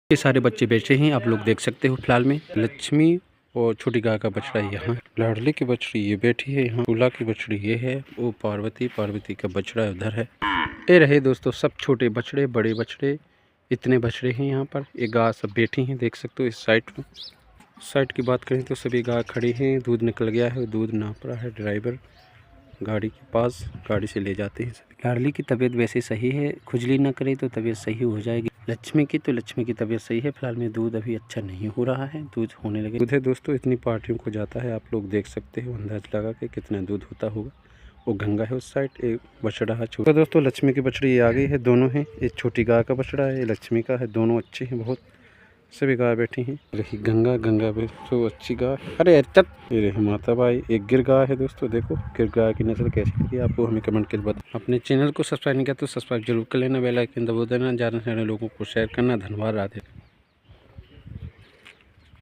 ये सारे बच्चे बैठे हैं, आप लोग देख सकते हो। फिलहाल में लक्ष्मी और छोटी गाय का बछड़ा यहाँ, लाडली की बछड़ी ये बैठी है यहाँ, दूल्हा की बछड़ी ये है, वो पार्वती का बछड़ा उधर है। ये रहे दोस्तों सब छोटे बछड़े, बड़े बछड़े, इतने बछड़े हैं यहाँ पर। ये गाय सब बैठी हैं, देख सकते हो। इस साइड की बात करें तो सभी गाय खड़ी हैं, दूध निकल गया है, दूध नाप रहा है ड्राइवर गाड़ी के पास, गाड़ी से ले जाते हैं। लाडली की तबीयत वैसे सही है, खुजली ना करे तो तबीयत सही हो जाएगी। लक्ष्मी की तबीयत सही है। फिलहाल में दूध अभी अच्छा नहीं हो रहा है, दूध होने लगे। दूध है दोस्तों, इतनी पार्टियों को जाता है, आप लोग देख सकते हो अंदाज लगा के कितना दूध होता होगा। वो गंगा है उस साइड, एक बछड़ा है छोटा। तो दोस्तों लक्ष्मी की बछड़ी ये आ गई है, दोनों हैं। एक छोटी गाय का बछड़ा है, लक्ष्मी का है, दोनों अच्छे हैं बहुत। सभी गाय बैठी हैं। रही गंगा भी तो अच्छी गाय। अरे चट, ये रही माता भाई। एक गिर गाय है दोस्तों, देखो गिर गाय की नस्ल कैसी लगी आपको, हमें कमेंट कर बताओ। अपने चैनल को सब्सक्राइब नहीं किया तो सब्सक्राइब जरूर कर लेना, बेल आइकन दबा देना, ज़्यादा से ज़्यादा लोगों को शेयर करना। धन्यवाद, राधे।